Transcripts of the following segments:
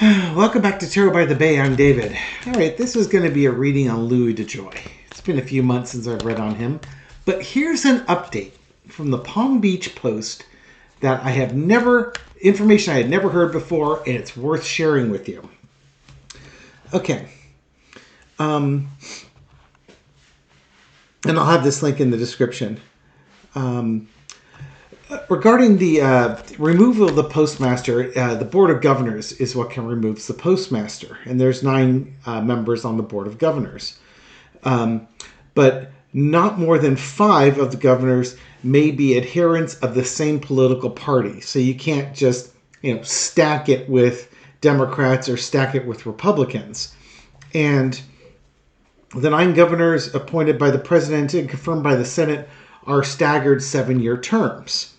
Welcome back to Tarot by the Bay. I'm David. All right, this is going to be a reading on Louis DeJoy. It's been a few months since I've read on him, but here's an update from the Palm Beach Post that information I had never heard before, and it's worth sharing with you. Okay. And I'll have this link in the description. Regarding the removal of the postmaster, the Board of Governors is what can remove the postmaster. And there's 9 members on the Board of Governors. But not more than 5 of the governors may be adherents of the same political party. So you can't just stack it with Democrats or stack it with Republicans. And the 9 governors appointed by the president and confirmed by the Senate are staggered 7-year terms.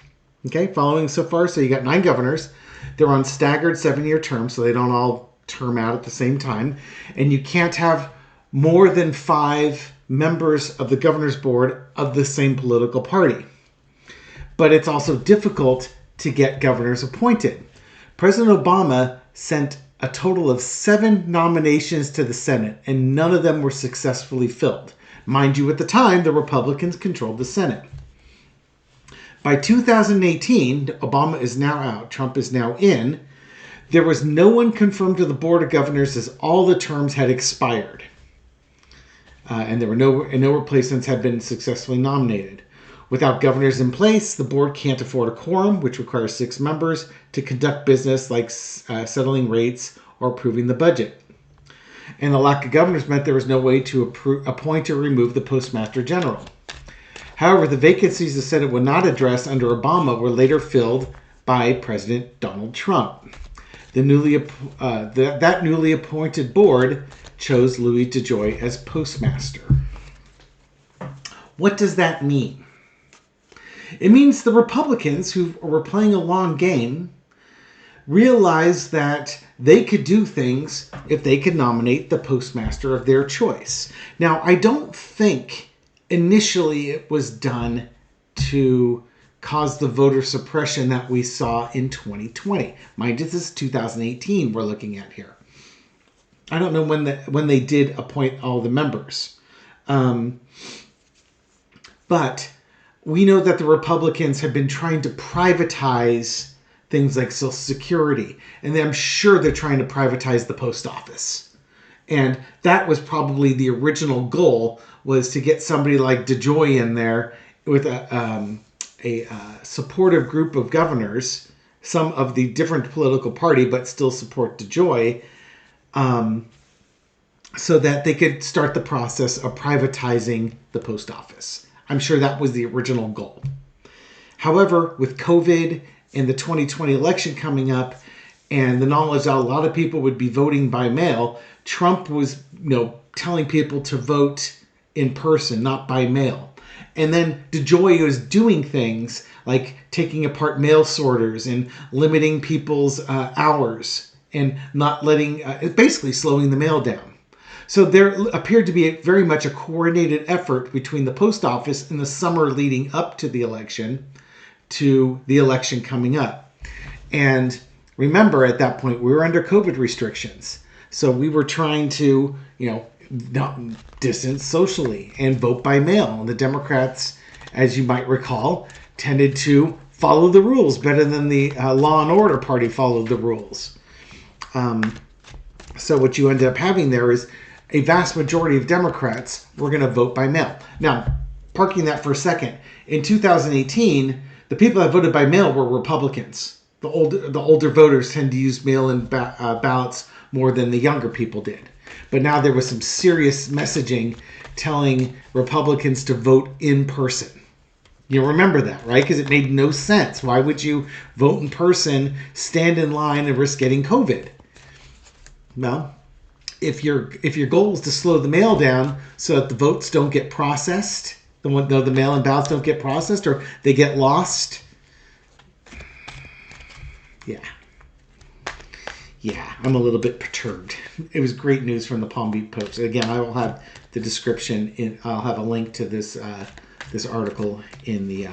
Okay, following so far? So you got 9 governors. They're on staggered 7-year terms, so they don't all term out at the same time. And you can't have more than 5 members of the governor's board of the same political party. But it's also difficult to get governors appointed. President Obama sent a total of 7 nominations to the Senate, and none of them were successfully filled. Mind you, at the time, the Republicans controlled the Senate. By 2018, Obama is now out, Trump is now in. There was no one confirmed to the Board of Governors as all the terms had expired. And there were no replacements had been successfully nominated. Without governors in place, the board can't afford a quorum, which requires 6 members, to conduct business like settling rates or approving the budget. And the lack of governors meant there was no way to appoint or remove the Postmaster General. However, the vacancies the Senate would not address under Obama were later filled by President Donald Trump. That newly appointed board chose Louis DeJoy as postmaster. What does that mean? It means the Republicans, who were playing a long game, realized that they could do things if they could nominate the postmaster of their choice. Now, I don't think initially it was done to cause the voter suppression that we saw in 2020. Mind you, this is 2018 we're looking at here. I don't know when they did appoint all the members. But we know that the Republicans have been trying to privatize things like Social Security. And I'm sure they're trying to privatize the post office. And that was probably the original goal, was to get somebody like DeJoy in there with a supportive group of governors, some of the different political party, but still support DeJoy, so that they could start the process of privatizing the post office. I'm sure that was the original goal. However, with COVID and the 2020 election coming up, and the knowledge that a lot of people would be voting by mail, Trump was, telling people to vote in person, not by mail. And then DeJoy was doing things like taking apart mail sorters and limiting people's hours and not letting, basically slowing the mail down. So there appeared to be very much a coordinated effort between the post office in the summer leading up to the election coming up. And remember, at that point, we were under COVID restrictions. So we were trying to, not distance socially and vote by mail. And the Democrats, as you might recall, tended to follow the rules better than the Law and Order Party followed the rules. So what you end up having there is a vast majority of Democrats were going to vote by mail. Now, parking that for a second, in 2018, the people that voted by mail were Republicans. The older voters tend to use mail-in ballots more than the younger people did. But now there was some serious messaging telling Republicans to vote in person. You remember that, right? Because it made no sense. Why would you vote in person, stand in line, and risk getting COVID? Well, if your goal is to slow the mail down so that the votes don't get processed, the mail-in ballots don't get processed, or they get lost. Yeah, I'm a little bit perturbed. It was great news from the Palm Beach Post. Again, I will have the description. I'll have a link to this article in the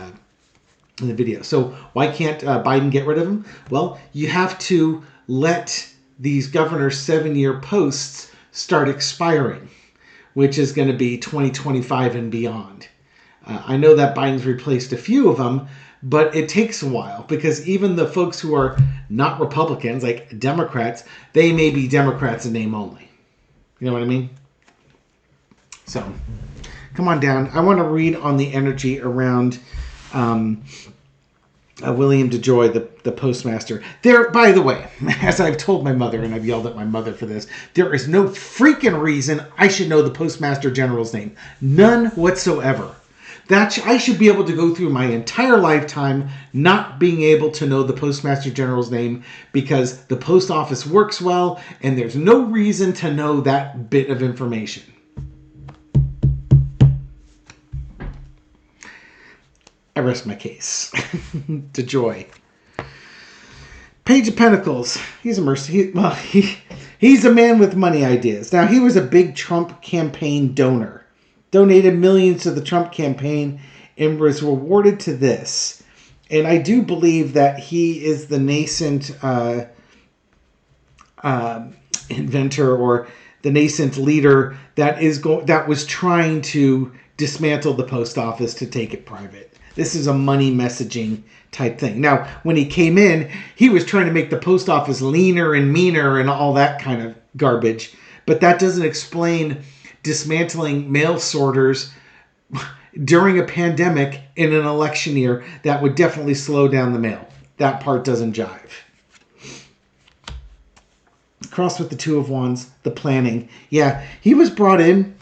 video. So why can't Biden get rid of him? Well, you have to let these governors' 7-year posts start expiring, which is going to be 2025 and beyond. I know that Biden's replaced a few of them, but it takes a while because even the folks who are not Republicans, like Democrats, they may be Democrats in name only. You know what I mean? So, come on down. I want to read on the energy around William DeJoy, the postmaster. There, by the way, as I've told my mother, and I've yelled at my mother for this, there is no freaking reason I should know the Postmaster General's name. None whatsoever. I should be able to go through my entire lifetime not being able to know the Postmaster General's name because the post office works well and there's no reason to know that bit of information. I rest my case. DeJoy. Page of Pentacles. He's a mercy. He's a man with money ideas. Now, he was a big Trump campaign donor. Donated millions to the Trump campaign and was rewarded to this. And I do believe that he is the nascent inventor or the nascent leader that was trying to dismantle the post office to take it private. This is a money messaging type thing. Now, when he came in, he was trying to make the post office leaner and meaner and all that kind of garbage. But that doesn't explain dismantling mail sorters during a pandemic in an election year. That would definitely slow down the mail. That part doesn't jive. Cross with the Two of Wands, the planning. Yeah, he was brought in.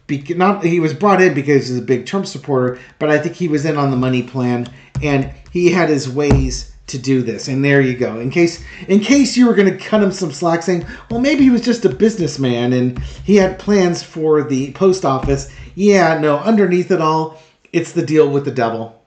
He was brought in because he's a big Trump supporter, but I think he was in on the money plan, and he had his ways to do this. And there you go. In case you were going to cut him some slack saying, well, maybe he was just a businessman and he had plans for the post office. Yeah, no, underneath it all, it's the deal with the devil.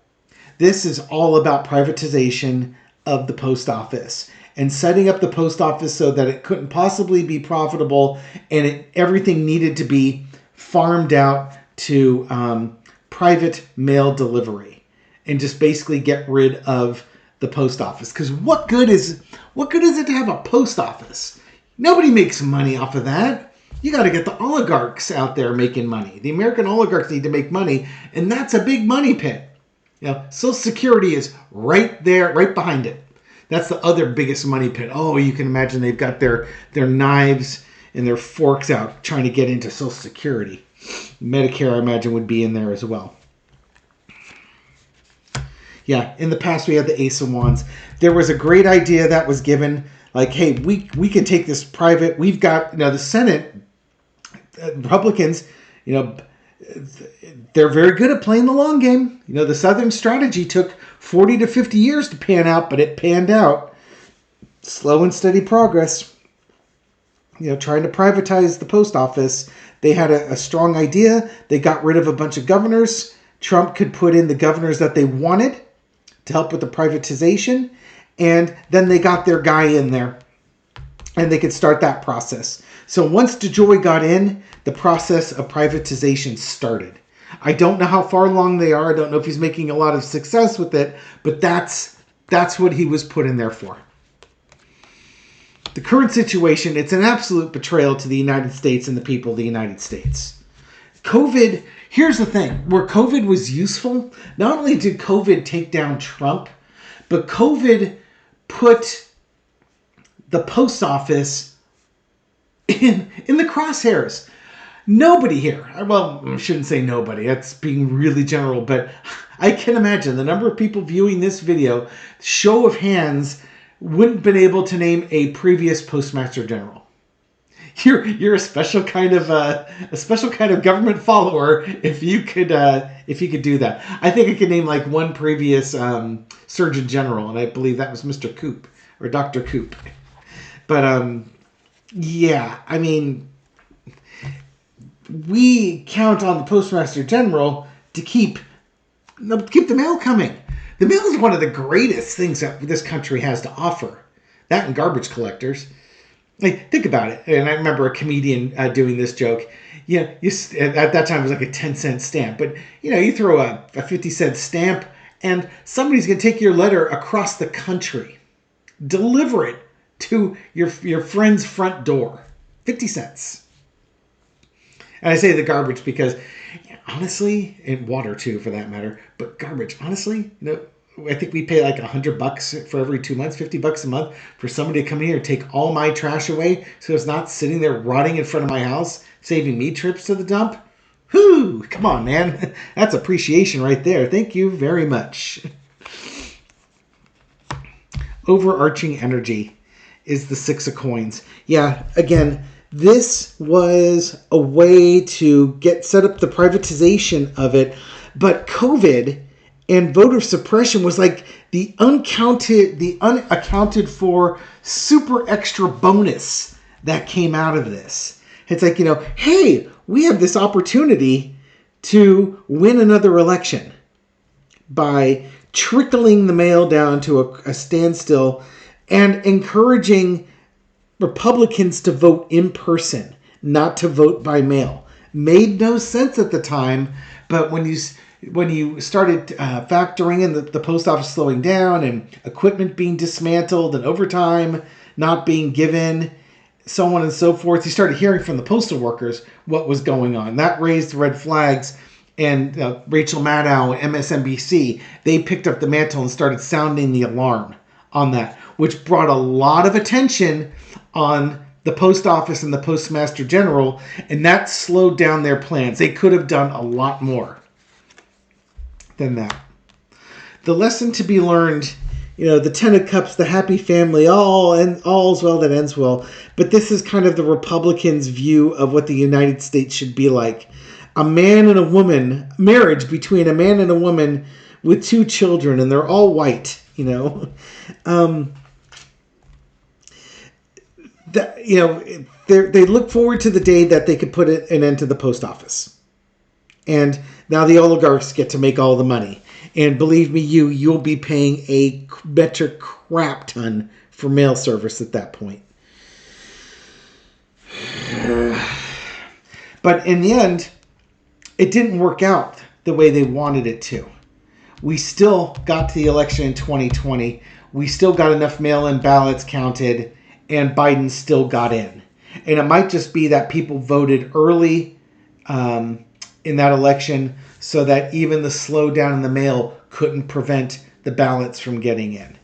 This is all about privatization of the post office and setting up the post office so that it couldn't possibly be profitable and everything needed to be farmed out to private mail delivery and just basically get rid of the post office. Because what good is it to have a post office? Nobody makes money off of that. You got to get the oligarchs out there making money. The American oligarchs need to make money, and that's a big money pit. Social Security is right there, right behind it. That's the other biggest money pit. Oh, you can imagine they've got their knives and their forks out trying to get into Social Security. Medicare, I imagine, would be in there as well. Yeah, in the past we had the Ace of Wands. There was a great idea that was given, like, hey, we can take this private. We've got, the Senate, Republicans, they're very good at playing the long game. The Southern strategy took 40 to 50 years to pan out, but it panned out. Slow and steady progress. Trying to privatize the post office. They had a strong idea. They got rid of a bunch of governors. Trump could put in the governors that they wanted to help with the privatization. And then they got their guy in there. And they could start that process. So once DeJoy got in, the process of privatization started. I don't know how far along they are. I don't know if he's making a lot of success with it. But that's what he was put in there for. The current situation, it's an absolute betrayal to the United States and the people of the United States. COVID, here's the thing. Where COVID was useful, not only did COVID take down Trump, but COVID put the post office in the crosshairs. Nobody here, well, I shouldn't say nobody, that's being really general, but I can imagine the number of people viewing this video, show of hands, wouldn't have been able to name a previous Postmaster General. You're a special kind of government follower if you could do that. I think I could name like one previous Surgeon General, and I believe that was Mr. Coop or Dr. Coop. But yeah, I mean, we count on the Postmaster General to keep the mail coming. The mail is one of the greatest things that this country has to offer. That and garbage collectors. Like, think about it. And I remember a comedian doing this joke. At that time it was like a 10-cent stamp. But, you throw a 50-cent stamp and somebody's going to take your letter across the country. Deliver it to your friend's front door. 50 cents. And I say the garbage because, honestly, and water too for that matter, but garbage, honestly, no. I think we pay like $100 for every 2 months, $50 a month for somebody to come here and take all my trash away so it's not sitting there rotting in front of my house, saving me trips to the dump. Whoo! Come on, man. That's appreciation right there. Thank you very much. Overarching energy is the 6 of coins. Yeah, again, this was a way to set up the privatization of it, but COVID and voter suppression was like the unaccounted for super extra bonus that came out of this. It's like, hey, we have this opportunity to win another election by trickling the mail down to a standstill and encouraging Republicans to vote in person, not to vote by mail. Made no sense at the time, but when you started factoring in the post office slowing down and equipment being dismantled and overtime not being given, so on and so forth, you started hearing from the postal workers what was going on. That raised red flags, and Rachel Maddow and MSNBC, they picked up the mantle and started sounding the alarm on that, which brought a lot of attention on the post office and the Postmaster General, and that slowed down their plans. They could have done a lot more than that. The lesson to be learned, the 10 of Cups, the happy family, all's well that ends well. But this is kind of the Republicans' view of what the United States should be like. A man and a woman, marriage between a man and a woman with 2 children, and they're all white, They look forward to the day that they could put an end to the post office. And now the oligarchs get to make all the money. And believe me, you'll be paying a better crap ton for mail service at that point. But in the end, it didn't work out the way they wanted it to. We still got to the election in 2020. We still got enough mail-in ballots counted, and Biden still got in. And it might just be that people voted early in that election so that even the slowdown in the mail couldn't prevent the ballots from getting in.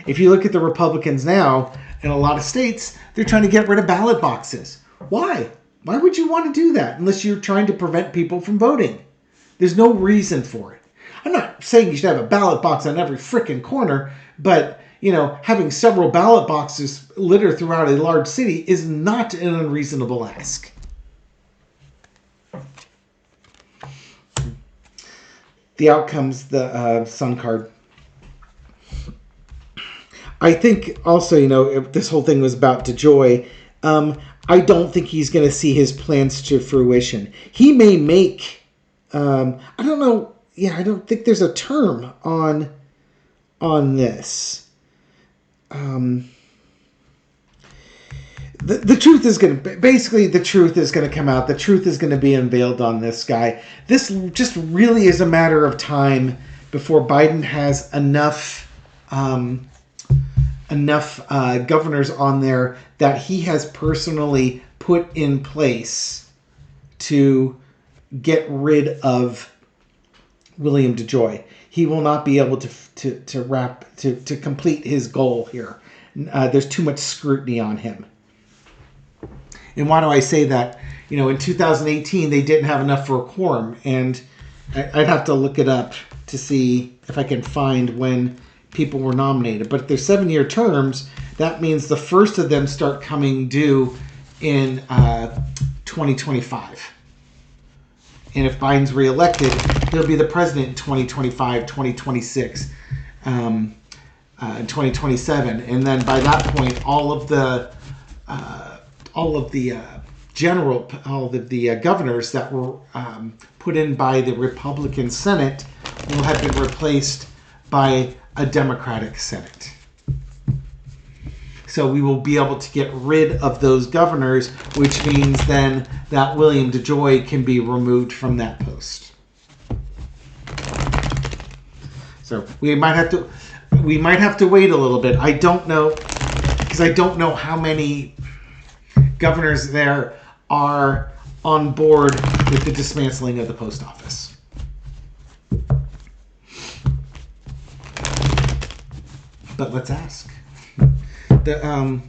If you look at the Republicans now, in a lot of states, they're trying to get rid of ballot boxes. Why? Why would you want to do that unless you're trying to prevent people from voting? There's no reason for it. I'm not saying you should have a ballot box on every frickin' corner, but, having several ballot boxes littered throughout a large city is not an unreasonable ask. The outcomes, the Sun card. I think also, if this whole thing was about DeJoy, I don't think he's going to see his plans to fruition. He may make, I don't know, I don't think there's a term on this. The truth is going to, basically the truth is going to come out. The truth is going to be unveiled on this guy. This just really is a matter of time before Biden has enough governors on there that he has personally put in place to get rid of William DeJoy. He will not be able to complete his goal here. There's too much scrutiny on him. And why do I say that? In 2018, they didn't have enough for a quorum. And I'd have to look it up to see if I can find when people were nominated. But if they're 7-year terms, that means the first of them start coming due in 2025. And if Biden's reelected, he'll be the president in 2025, 2026, and 2027. And then by that point, all of the governors that were put in by the Republican Senate will have been replaced by a Democratic Senate. So we will be able to get rid of those governors, which means then that William DeJoy can be removed from that post. So we might have to wait a little bit. I don't know. because I don't know how many governors there are on board with the dismantling of the post office. But let's ask. The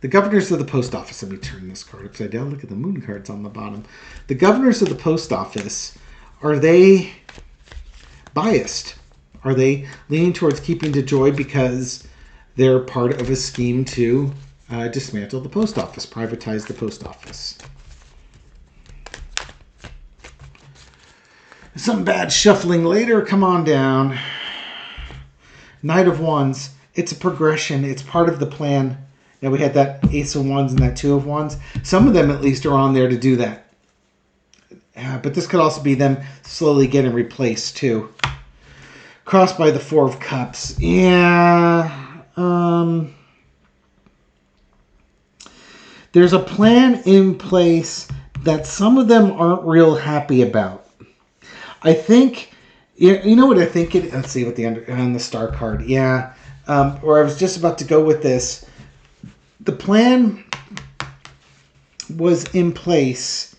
governors of the post office, let me turn this card upside down. Look at the moon cards on the bottom. The governors of the post office, are they biased? Are they leaning towards keeping DeJoy because they're part of a scheme to dismantle the post office, privatize the post office? Some bad shuffling later. Come on down. Knight of Wands. It's a progression. It's part of the plan. Now we had that Ace of Wands and that Two of Wands. Some of them at least are on there to do that. But this could also be them slowly getting replaced too. Crossed by the Four of Cups. Yeah. There's a plan in place that some of them aren't real happy about. I think, you know what I think? Let's see what on the star card. Yeah. Or I was just about to go with this. The plan was in place,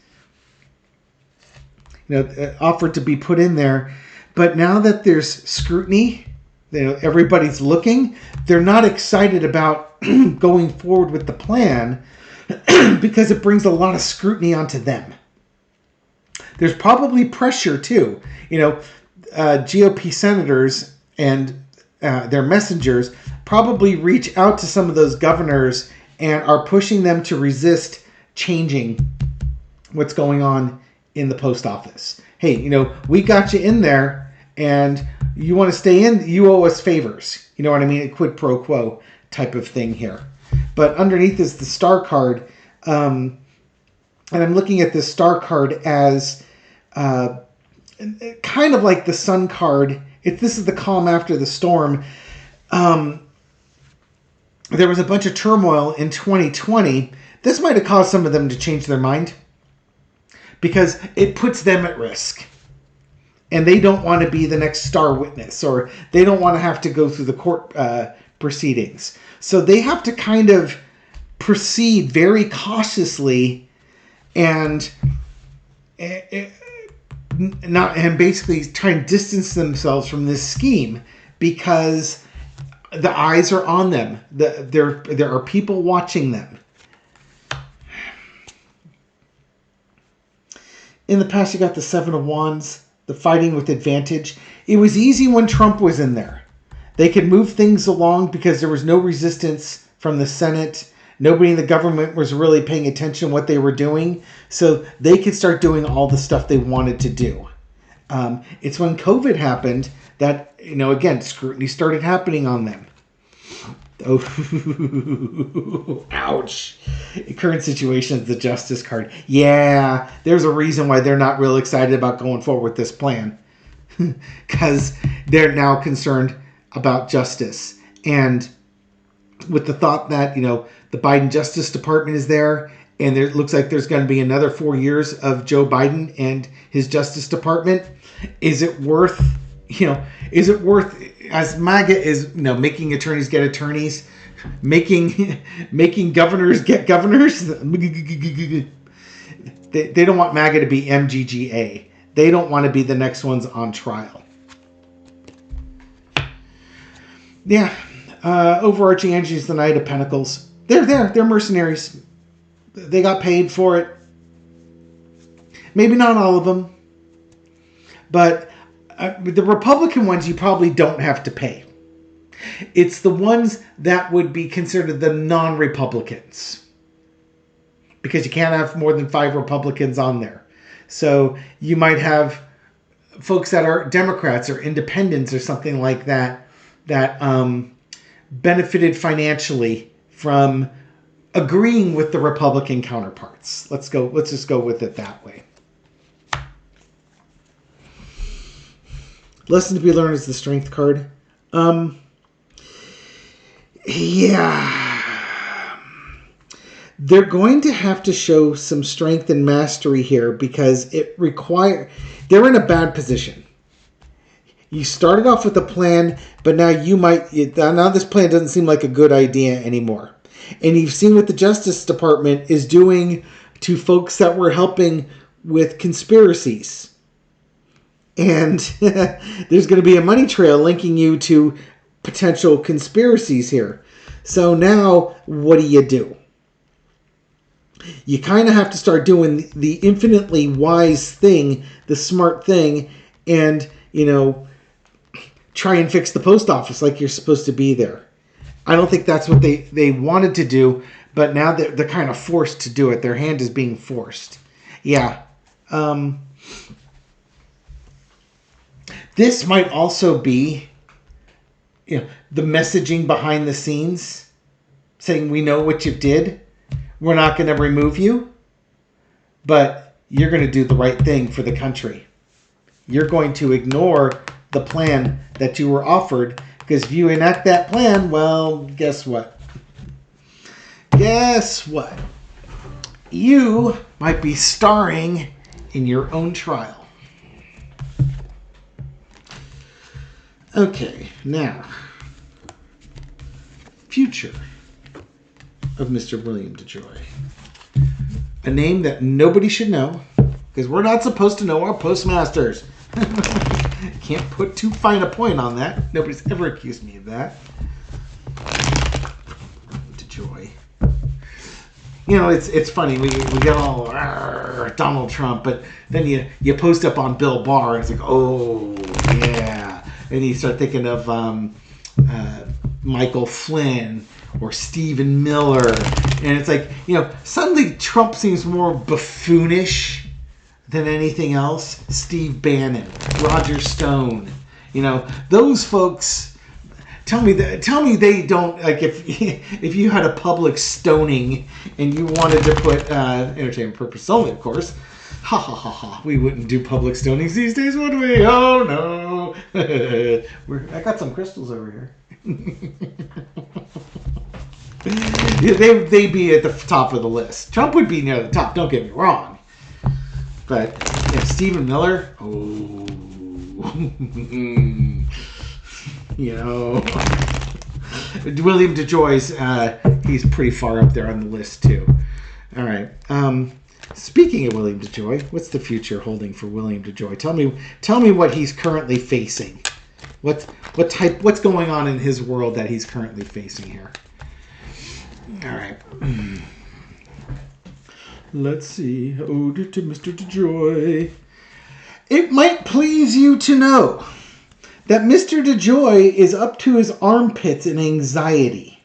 offered to be put in there. But now that there's scrutiny, everybody's looking, they're not excited about going forward with the plan because it brings a lot of scrutiny onto them. There's probably pressure too. GOP senators and their messengers probably reach out to some of those governors and are pushing them to resist changing what's going on in the post office. Hey, we got you in there and you want to stay in, you owe us favors. You know what I mean? A quid pro quo type of thing here. But underneath is the star card. And I'm looking at this star card as kind of like the sun card. This is the calm after the storm. There was a bunch of turmoil in 2020. This might have caused some of them to change their mind because it puts them at risk. And they don't want to be the next star witness, or they don't want to have to go through the court proceedings. So they have to kind of proceed very cautiously and basically try and distance themselves from this scheme because the eyes are on them. There are people watching them. In the past, you got the Seven of Wands, the fighting with advantage. It was easy when Trump was in there. They could move things along because there was no resistance from the Senate. Nobody in the government was really paying attention to what they were doing. So they could start doing all the stuff they wanted to do. It's when COVID happened that, again, scrutiny started happening on them. Oh, ouch. Current situation is the Justice card. Yeah, there's a reason why they're not real excited about going forward with this plan. Because they're now concerned about justice. And with the thought that, the Biden Justice Department is there, and it looks like there's going to be another 4 years of Joe Biden and his Justice Department. Is it worth, as MAGA is, making attorneys get attorneys, making governors get governors? They don't want MAGA to be MGGA. They don't want to be the next ones on trial. Yeah. Overarching energy is the Knight of Pentacles. They're there. They're mercenaries. They got paid for it. Maybe not all of them. But the Republican ones you probably don't have to pay. It's the ones that would be considered the non-Republicans. Because you can't have more than 5 Republicans on there. So you might have folks that are Democrats or independents or something like that that benefited financially from agreeing with the Republican counterparts. Let's just go with it that way. Lesson to be learned is the Strength card. Yeah. They're going to have to show some strength and mastery here because they're in a bad position. You started off with a plan, but now now this plan doesn't seem like a good idea anymore. And you've seen what the Justice Department is doing to folks that were helping with conspiracies. And there's going to be a money trail linking you to potential conspiracies here. So now, what do? You kind of have to start doing the infinitely wise thing, the smart thing, and, try and fix the post office like you're supposed to be there. I don't think that's what they wanted to do, but now they're kind of forced to do it. Their hand is being forced. Yeah. This might also be, the messaging behind the scenes, saying we know what you did. We're not going to remove you, but you're going to do the right thing for the country. You're going to ignore the plan that you were offered, because if you enact that plan, well, guess what? Guess what? You might be starring in your own trial. Okay, now, future of Mr. William DeJoy. A name that nobody should know, because we're not supposed to know our postmasters. Can't put too fine a point on that. Nobody's ever accused me of that. DeJoy. It's funny. We get all Donald Trump, but then you post up on Bill Barr, and it's like, oh, yeah. And you start thinking of Michael Flynn or Stephen Miller. And it's like, suddenly Trump seems more buffoonish than anything else. Steve Bannon, Roger Stone, those folks. Tell me they don't, like, if you had a public stoning and you wanted to put entertainment purpose only, of course. Ha ha ha ha. We wouldn't do public stonings these days, would we? Oh no. I got some crystals over here. They'd be at the top of the list. Trump would be near the top, don't get me wrong. But Stephen Miller, William DeJoy's, he's pretty far up there on the list too. All right. Speaking of William DeJoy, what's the future holding for William DeJoy? Tell me what he's currently facing. What's going on in his world that he's currently facing here? All right. Let's see. Ode to Mr. DeJoy. It might please you to know that Mr. DeJoy is up to his armpits in anxiety.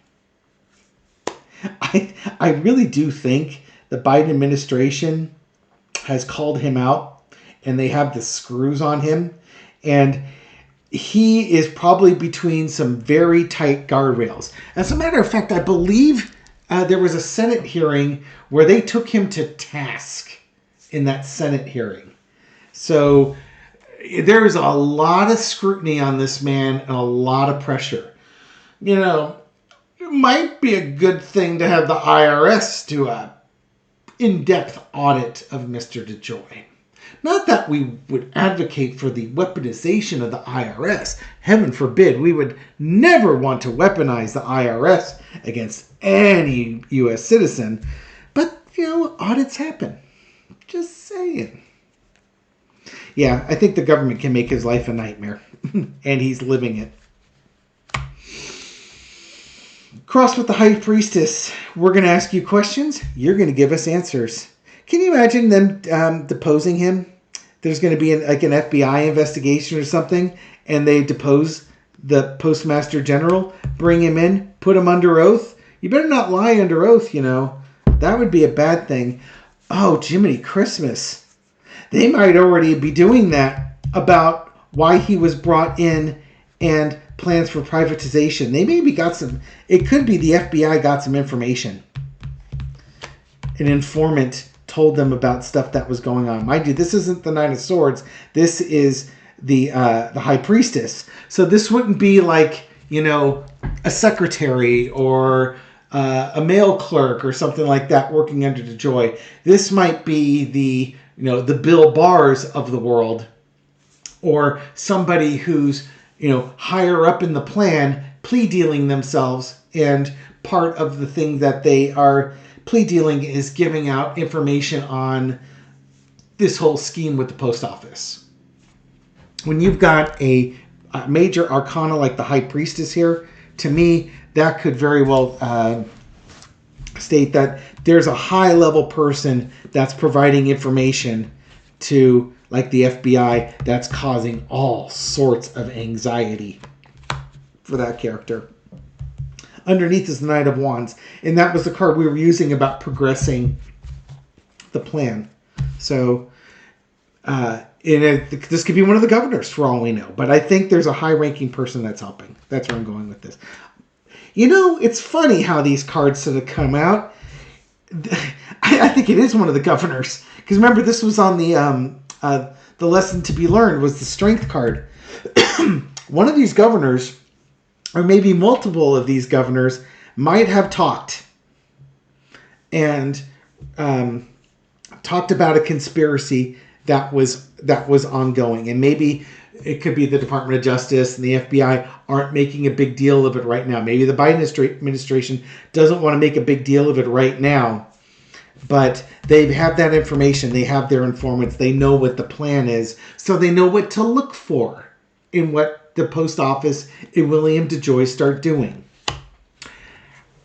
I really do think the Biden administration has called him out, and they have the screws on him, and he is probably between some very tight guardrails. As a matter of fact, I believe there was a Senate hearing where they took him to task in that Senate hearing. So there's a lot of scrutiny on this man and a lot of pressure. It might be a good thing to have the IRS do a in-depth audit of Mr. DeJoy. Not that we would advocate for the weaponization of the IRS. Heaven forbid, we would never want to weaponize the IRS against any U.S. citizen. But, audits happen. Just saying. Yeah, I think the government can make his life a nightmare. And he's living it. Cross with the High Priestess. We're going to ask you questions. You're going to give us answers. Can you imagine them deposing him? There's going to be an FBI investigation or something, and they depose the Postmaster General, bring him in, put him under oath. You better not lie under oath, That would be a bad thing. Oh, Jiminy Christmas. They might already be doing that about why he was brought in and plans for privatization. They maybe got some... It could be the FBI got some information. An informant told them about stuff that was going on. Mind you, this isn't the Nine of Swords. This is the High Priestess. So this wouldn't be like, a secretary or a mail clerk or something like that working under DeJoy. This might be the Bill Barrs of the world, or somebody who's higher up in the plan, plea dealing themselves and part of the thing that they are plea dealing is giving out information on this whole scheme with the post office. When you've got a major arcana like the High Priestess here, to me, that could very well state that there's a high-level person that's providing information to, like the FBI, that's causing all sorts of anxiety for that character. Underneath is the Knight of Wands, and that was the card we were using about progressing the plan. So, this could be one of the governors for all we know, but I think there's a high-ranking person that's helping. That's where I'm going with this. You know, it's funny how these cards sort of come out. I think it is one of the governors, because remember, this was on the lesson to be learned was the Strength card. One of these governors, or maybe multiple of these governors, might have talked and talked about a conspiracy that was ongoing, and maybe it could be the Department of Justice and the FBI aren't making a big deal of it right now. Maybe the Biden administration doesn't want to make a big deal of it right now, but they have that information. They have their informants. They know what the plan is, so they know what to look for in what the post office and William DeJoy start doing.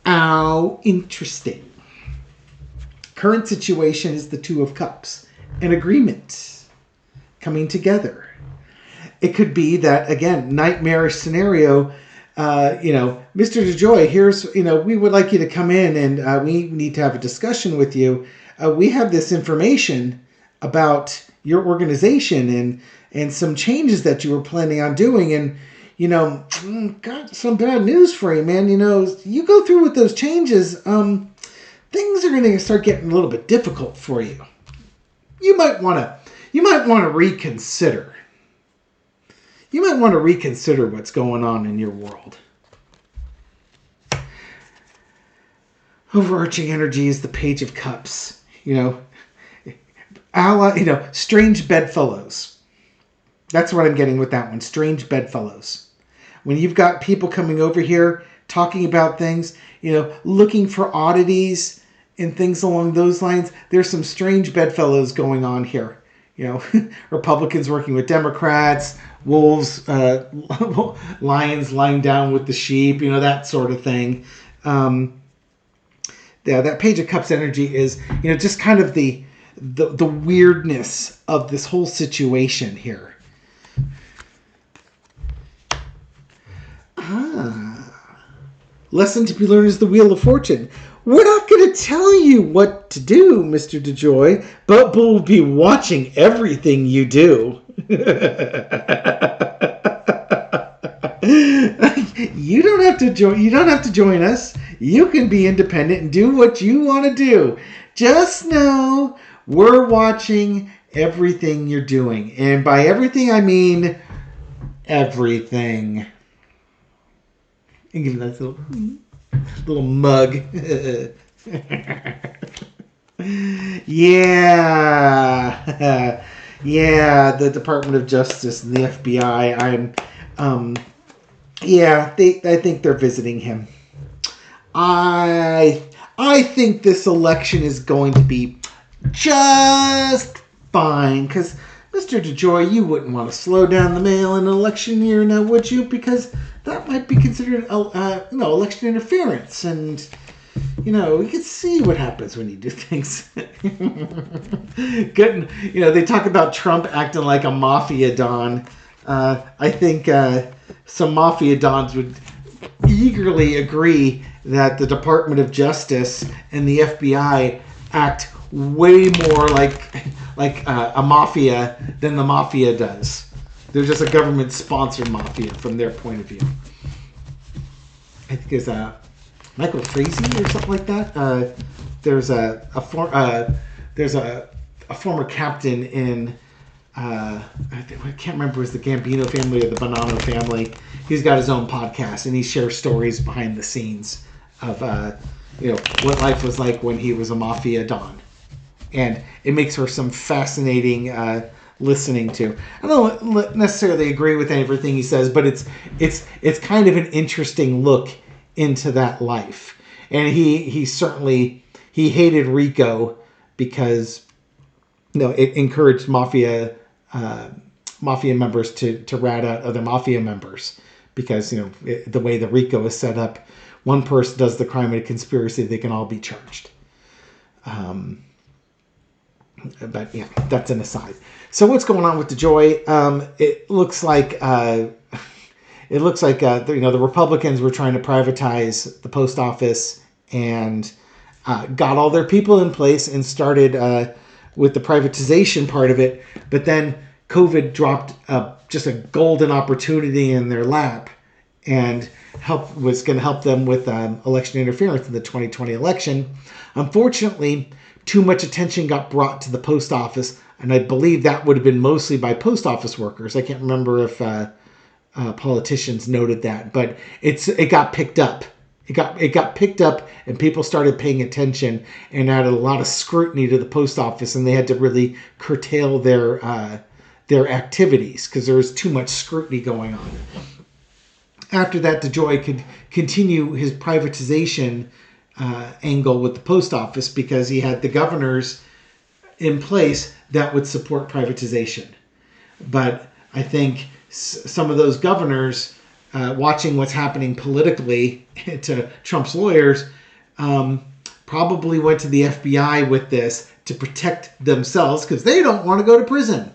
How interesting. Current situation is the Two of Cups. An agreement coming together. It could be that, again, nightmarish scenario, Mr. DeJoy, here's, we would like you to come in and we need to have a discussion with you. We have this information about your organization and some changes that you were planning on doing. And, got some bad news for you, man. You go through with those changes, things are going to start getting a little bit difficult for you. You might want to reconsider. You might want to reconsider what's going on in your world. Overarching energy is the Page of Cups. Strange bedfellows. That's what I'm getting with that one. Strange bedfellows. When you've got people coming over here talking about things, looking for oddities and things along those lines, there's some strange bedfellows going on here. Republicans working with Democrats, wolves, lions lying down with the sheep, that sort of thing. That Page of Cups energy is, just kind of the weirdness of this whole situation here. Lesson to be learned is the Wheel of Fortune. We're not going to tell you what to do, Mr. DeJoy, but we'll be watching everything you do. You don't have to join us. You can be independent and do what you want to do. Just know we're watching everything you're doing. And by everything, I mean everything. And give a nice little mug. Yeah, the Department of Justice and the FBI. I think they're visiting him. I think this election is going to be just fine, because Mr. DeJoy, you wouldn't want to slow down the mail in an election year, now would you? Because that might be considered, election interference, and you can see what happens when you do things. Good, they talk about Trump acting like a mafia don. I think some mafia dons would eagerly agree that the Department of Justice and the FBI act way more like a mafia than the mafia does. They're just a government-sponsored mafia from their point of view. I think it's Michael Frazee or something like that. There's a former captain in I can't remember if it was the Gambino family or the Bonanno family. He's got his own podcast and he shares stories behind the scenes of what life was like when he was a mafia don, and it makes for some fascinating listening to. I don't necessarily agree with everything he says, but it's kind of an interesting look into that life. And he certainly hated RICO because it encouraged mafia members to rat out other mafia members, because the way the RICO is set up, one person does the crime in a conspiracy, they can all be charged. But yeah, that's an aside. So what's going on with DeJoy? It looks like the Republicans were trying to privatize the post office and got all their people in place and started with the privatization part of it. But then COVID dropped just a golden opportunity in their lap and was going to help them with election interference in the 2020 election. Unfortunately, too much attention got brought to the post office, and I believe that would have been mostly by post office workers. I can't remember if politicians noted that, but it got picked up. It got picked up, and people started paying attention and added a lot of scrutiny to the post office, and they had to really curtail their activities because there was too much scrutiny going on. After that, DeJoy could continue his privatization angle with the post office because he had the governors in place that would support privatization. But I think some of those governors, watching what's happening politically to Trump's lawyers, probably went to the FBI with this to protect themselves because they don't want to go to prison.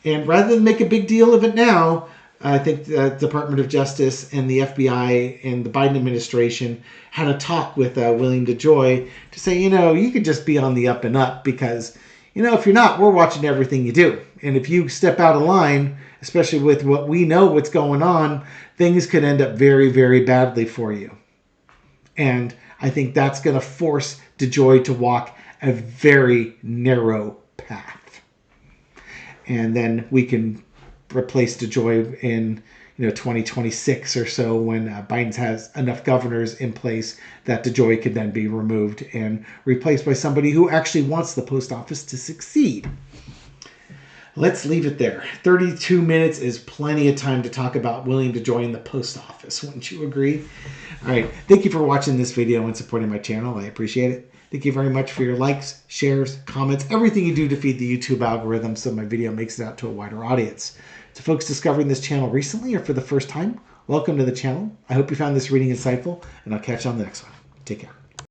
And rather than make a big deal of it now, I think the Department of Justice and the FBI and the Biden administration had a talk with William DeJoy to say, you could just be on the up and up because, if you're not, we're watching everything you do. And if you step out of line, especially with what we know what's going on, things could end up very, very badly for you. And I think that's going to force DeJoy to walk a very narrow path. And then we can replace DeJoy in 2026 or so when Biden has enough governors in place that DeJoy could then be removed and replaced by somebody who actually wants the post office to succeed. Let's leave it there. 32 minutes is plenty of time to talk about William DeJoy and the post office. Wouldn't you agree? All right. Thank you for watching this video and supporting my channel. I appreciate it. Thank you very much for your likes, shares, comments, everything you do to feed the YouTube algorithm so my video makes it out to a wider audience. To folks discovering this channel recently or for the first time, welcome to the channel. I hope you found this reading insightful, and I'll catch you on the next one. Take care.